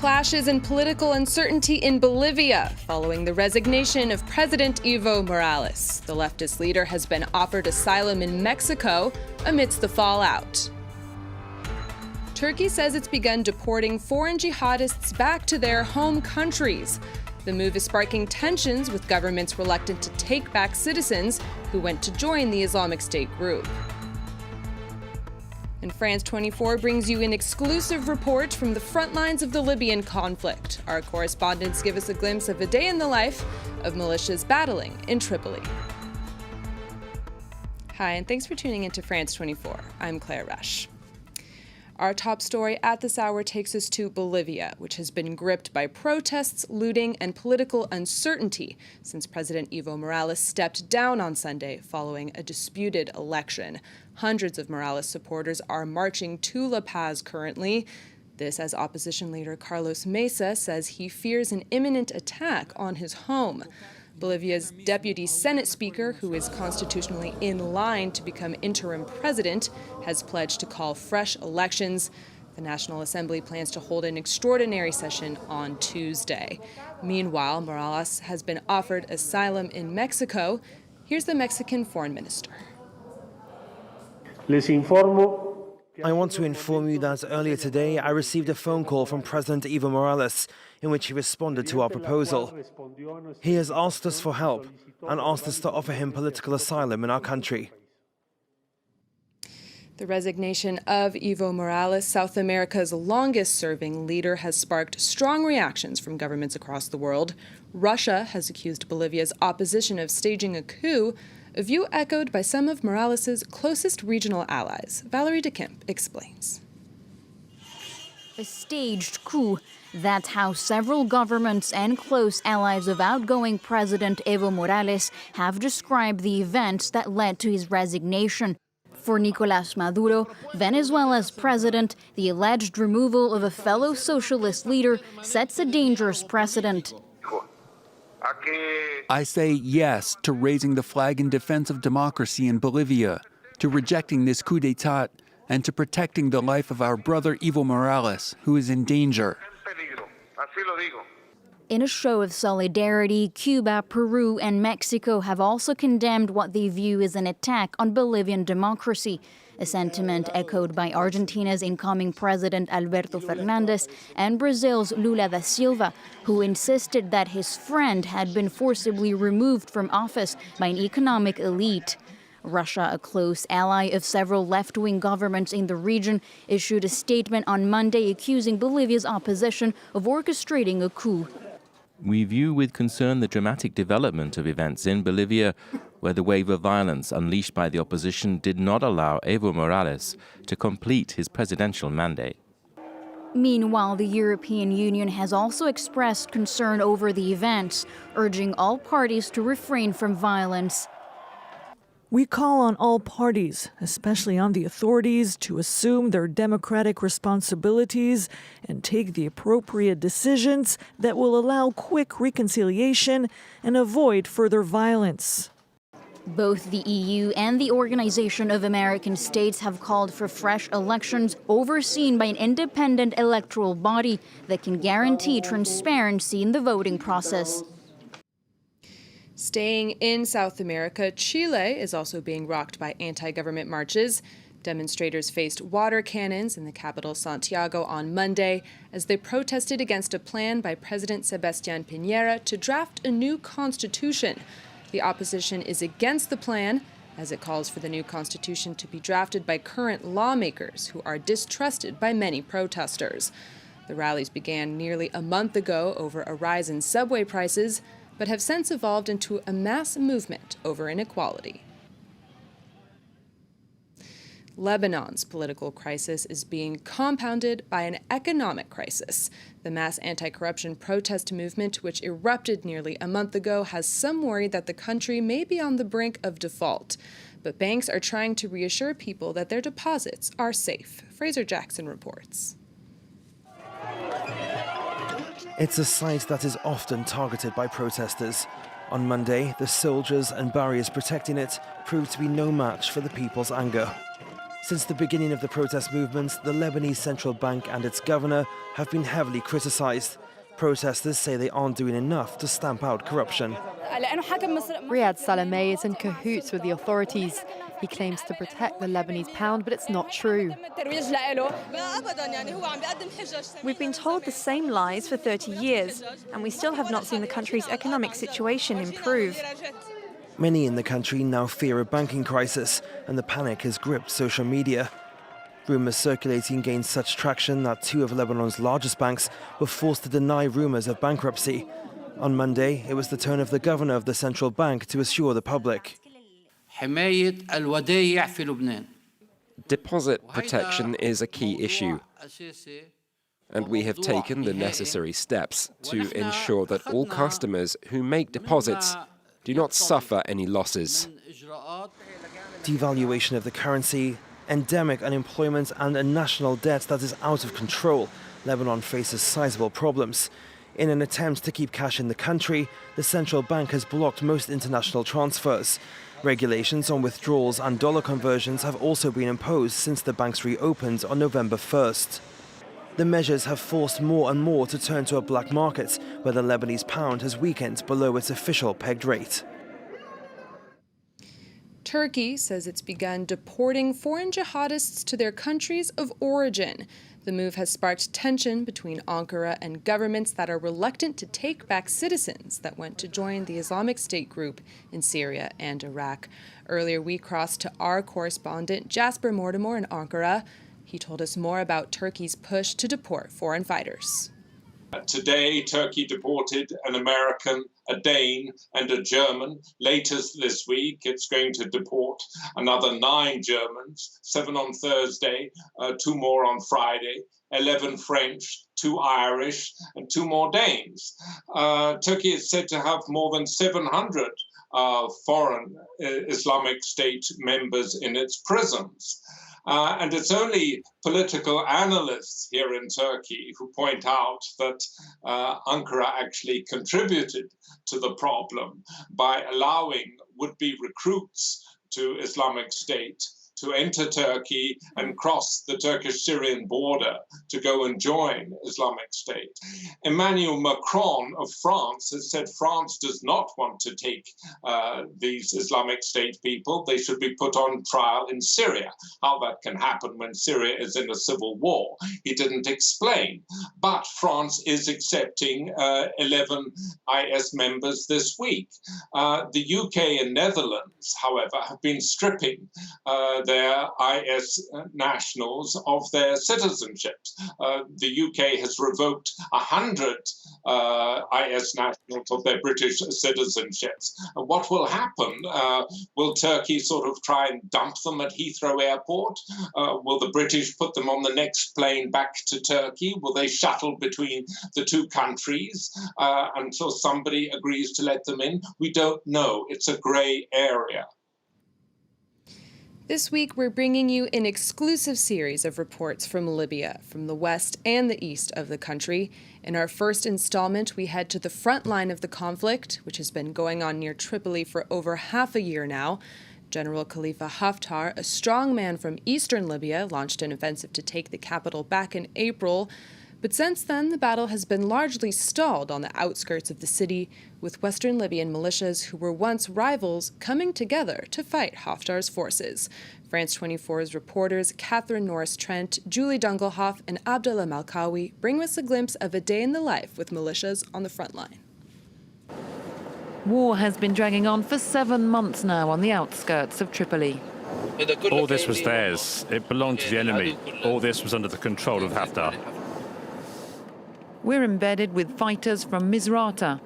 Clashes and political uncertainty in Bolivia following the resignation of President Evo Morales. The leftist leader has been offered asylum in Mexico amidst the fallout. Turkey says it's begun deporting foreign jihadists back to their home countries. The move is sparking tensions with governments reluctant to take back citizens who went to join the Islamic State group. And France 24 brings you an exclusive report from the front lines of the Libyan conflict. Our correspondents give us a glimpse of a day in the life of militias battling in Tripoli. Hi, and thanks for tuning into France 24. I'm Claire Rush. Our top story at this hour takes us to Bolivia, which has been gripped by protests, looting, and political uncertainty since President Evo Morales stepped down on Sunday following a disputed election. Hundreds of Morales supporters are marching to La Paz currently. This as opposition leader Carlos Mesa says he fears an imminent attack on his home. Bolivia's deputy Senate speaker, who is constitutionally in line to become interim president, has pledged to call fresh elections. The National Assembly plans to hold an extraordinary session on Tuesday. Meanwhile, Morales has been offered asylum in Mexico. Here's the Mexican foreign minister. I want to inform you that earlier today I received a phone call from President Evo Morales in which he responded to our proposal. He has asked us for help and asked us to offer him political asylum in our country. The resignation of Evo Morales, South America's longest-serving leader, has sparked strong reactions from governments across the world. Russia has accused Bolivia's opposition of staging a coup, a view echoed by some of Morales' closest regional allies. Valerie de Kemp explains. A staged coup. That's how several governments and close allies of outgoing President Evo Morales have described the events that led to his resignation. For Nicolás Maduro, Venezuela's president, the alleged removal of a fellow socialist leader sets a dangerous precedent. I say yes to raising the flag in defense of democracy in Bolivia, to rejecting this coup d'etat, and to protecting the life of our brother Evo Morales, who is in danger. In a show of solidarity, Cuba, Peru, and Mexico have also condemned what they view as an attack on Bolivian democracy, a sentiment echoed by Argentina's incoming president Alberto Fernandez and Brazil's Lula da Silva, who insisted that his friend had been forcibly removed from office by an economic elite. Russia, a close ally of several left-wing governments in the region, issued a statement on Monday accusing Bolivia's opposition of orchestrating a coup. We view with concern the dramatic development of events in Bolivia, where the wave of violence unleashed by the opposition did not allow Evo Morales to complete his presidential mandate. Meanwhile, the European Union has also expressed concern over the events, urging all parties to refrain from violence. We call on all parties, especially on the authorities, to assume their democratic responsibilities and take the appropriate decisions that will allow quick reconciliation and avoid further violence. Both the EU and the Organization of American States have called for fresh elections overseen by an independent electoral body that can guarantee transparency in the voting process. Staying in South America, Chile is also being rocked by anti-government marches. Demonstrators faced water cannons in the capital Santiago on Monday as they protested against a plan by President Sebastián Piñera to draft a new constitution. The opposition is against the plan, as it calls for the new constitution to be drafted by current lawmakers who are distrusted by many protesters. The rallies began nearly a month ago over a rise in subway prices, but have since evolved into a mass movement over inequality. Lebanon's political crisis is being compounded by an economic crisis. The mass anti-corruption protest movement, which erupted nearly a month ago, has some worry that the country may be on the brink of default. But banks are trying to reassure people that their deposits are safe. Fraser Jackson reports. It's a site that is often targeted by protesters. On Monday, the soldiers and barriers protecting it proved to be no match for the people's anger. Since the beginning of the protest movements, the Lebanese central bank and its governor have been heavily criticized. Protesters say they aren't doing enough to stamp out corruption. Riyad Salameh is in cahoots with the authorities. He claims to protect the Lebanese pound, but it's not true. We've been told the same lies for 30 years, and we still have not seen the country's economic situation improve. Many in the country now fear a banking crisis, and the panic has gripped social media. Rumours circulating gained such traction that two of Lebanon's largest banks were forced to deny rumours of bankruptcy. On Monday, it was the turn of the governor of the central bank to assure the public. Deposit protection is a key issue, and we have taken the necessary steps to ensure that all customers who make deposits do not suffer any losses. Devaluation of the currency, endemic unemployment and a national debt that is out of control. Lebanon faces sizable problems. In an attempt to keep cash in the country, the central bank has blocked most international transfers. Regulations on withdrawals and dollar conversions have also been imposed since the banks reopened on November 1st. The measures have forced more and more to turn to a black market, where the Lebanese pound has weakened below its official pegged rate. Turkey says it's begun deporting foreign jihadists to their countries of origin. The move has sparked tension between Ankara and governments that are reluctant to take back citizens that went to join the Islamic State group in Syria and Iraq. Earlier, we crossed to our correspondent Jasper Mortimer in Ankara. He told us more about Turkey's push to deport foreign fighters. Today, Turkey deported an American, a Dane, and a German. Later this week, it's going to deport another 9 Germans, 7 on Thursday, 2 more on Friday, 11 French, 2 Irish, and 2 more Danes. Turkey is said to have more than 700 foreign Islamic State members in its prisons. And it's only political analysts here in Turkey who point out that Ankara actually contributed to the problem by allowing would-be recruits to Islamic State to enter Turkey and cross the Turkish-Syrian border to go and join Islamic State. Emmanuel Macron of France has said France does not want to take these Islamic State people. They should be put on trial in Syria. How that can happen when Syria is in a civil war, he didn't explain. But France is accepting 11 IS members this week. The UK and Netherlands, however, have been stripping their IS nationals of their citizenships. The UK has revoked 100 IS nationals of their British citizenships. What will happen? Will Turkey sort of try and dump them at Heathrow Airport? Will the British put them on the next plane back to Turkey? Will they shuttle between the two countries until somebody agrees to let them in? We don't know. It's a grey area. This week, we're bringing you an exclusive series of reports from Libya, from the west and the east of the country. In our first installment, we head to the front line of the conflict, which has been going on near Tripoli for over half a year now. General Khalifa Haftar, a strong man from eastern Libya, launched an offensive to take the capital back in April. But since then, the battle has been largely stalled on the outskirts of the city, with Western Libyan militias who were once rivals coming together to fight Haftar's forces. France 24's reporters Catherine Norris-Trent, Julie Dungelhoff, and Abdullah Malkawi bring us a glimpse of a day in the life with militias on the front line. War has been dragging on for 7 months now on the outskirts of Tripoli. All this was theirs. It belonged to the enemy. All this was under the control of Haftar. We're embedded with fighters from Misrata,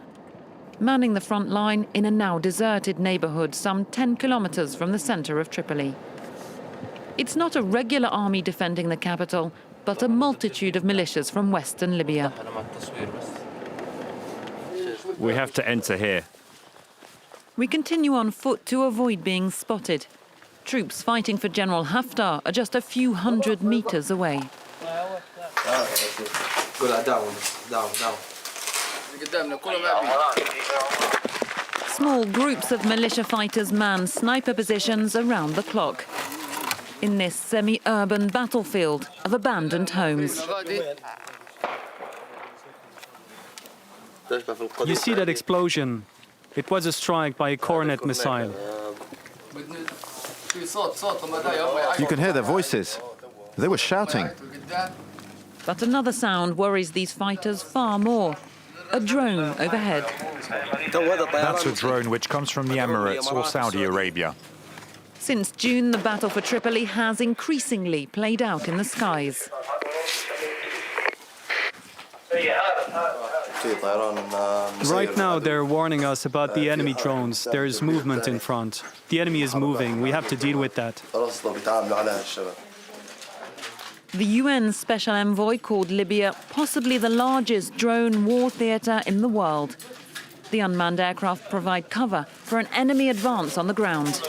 manning the front line in a now deserted neighborhood some 10 kilometers from the center of Tripoli. It's not a regular army defending the capital, but a multitude of militias from western Libya. We have to enter here. We continue on foot to avoid being spotted. Troops fighting for General Haftar are just a few hundred meters away. Small groups of militia fighters man sniper positions around the clock. in this semi-urban battlefield of abandoned homes. You see that explosion? It was a strike by a Coronet missile. You can hear their voices. They were shouting. But another sound worries these fighters far more. A drone overhead. That's a drone which comes from the Emirates or Saudi Arabia. Since June, the battle for Tripoli has increasingly played out in the skies. Right now, they're warning us about the enemy drones. There is movement in front. The enemy is moving. We have to deal with that. The UN Special Envoy called Libya possibly the largest drone war theatre in the world. The unmanned aircraft provide cover for an enemy advance on the ground.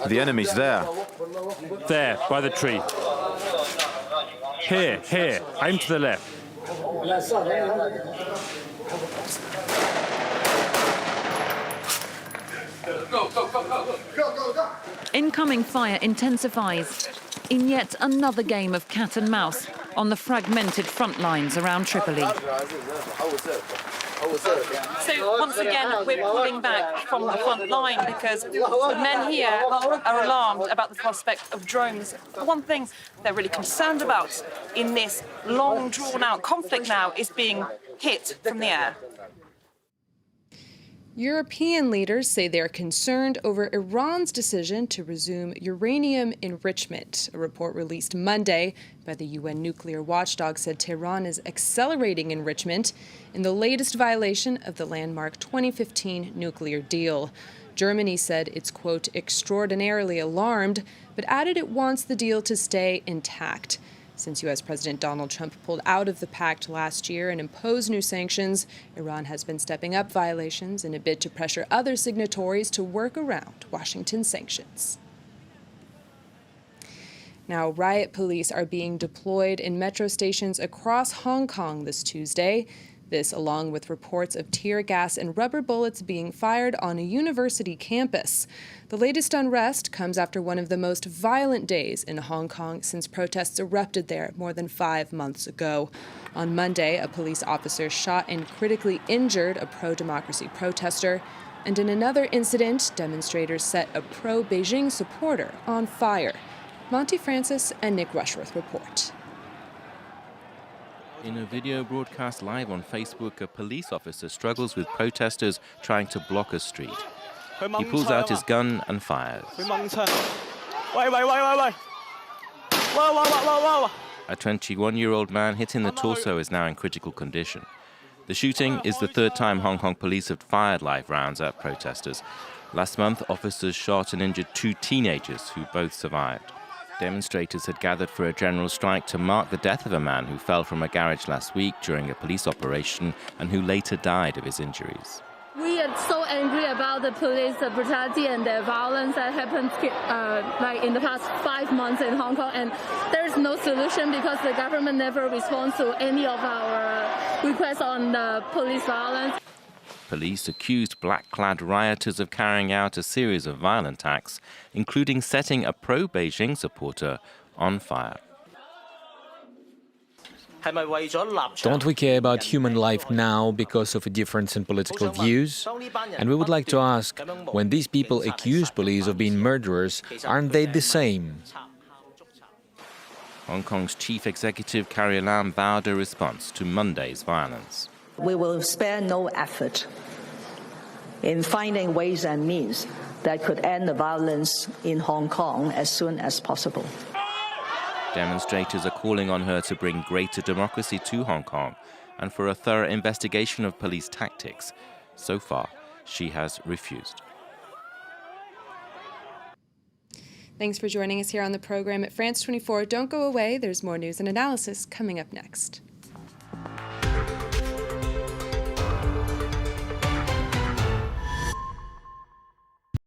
The enemy's there. There, by the tree. Here, aim to the left. Incoming fire intensifies in yet another game of cat and mouse on the fragmented front lines around Tripoli. So once again, we're pulling back from the front line because the men here are alarmed about the prospect of drones. The one thing they're really concerned about in this long, drawn-out conflict now is being hit from the air. European leaders say they are concerned over Iran's decision to resume uranium enrichment. A report released Monday by the UN nuclear watchdog said Tehran is accelerating enrichment in the latest violation of the landmark 2015 nuclear deal. Germany said it's, quote, extraordinarily alarmed, but added it wants the deal to stay intact. Since U.S. President Donald Trump pulled out of the pact last year and imposed new sanctions, Iran has been stepping up violations in a bid to pressure other signatories to work around Washington's sanctions. Now, riot police are being deployed in metro stations across Hong Kong this Tuesday. This, along with reports of tear gas and rubber bullets being fired on a university campus. The latest unrest comes after one of the most violent days in Hong Kong since protests erupted there more than 5 months ago. On Monday, a police officer shot and critically injured a pro-democracy protester. And in another incident, demonstrators set a pro-Beijing supporter on fire. Monty Francis and Nick Rushworth report. In a video broadcast live on Facebook, a police officer struggles with protesters trying to block a street. He pulls out his gun and fires. A 21-year-old man hit in the torso is now in critical condition. The shooting is the third time Hong Kong police have fired live rounds at protesters. Last month, officers shot and injured 2 teenagers who both survived. Demonstrators had gathered for a general strike to mark the death of a man who fell from a garage last week during a police operation and who later died of his injuries. We are so angry about the police brutality and the violence that happened in the past 5 months in Hong Kong, and there is no solution because the government never responds to any of our requests on the police violence. Police accused black-clad rioters of carrying out a series of violent acts, including setting a pro-Beijing supporter on fire. Don't we care about human life now because of a difference in political views? And we would like to ask, when these people accuse police of being murderers, aren't they the same? Hong Kong's chief executive Carrie Lam vowed a response to Monday's violence. We will spare no effort in finding ways and means that could end the violence in Hong Kong as soon as possible. Demonstrators are calling on her to bring greater democracy to Hong Kong and for a thorough investigation of police tactics. So far, she has refused. Thanks for joining us here on the program at France 24. Don't go away. There's more news and analysis coming up next.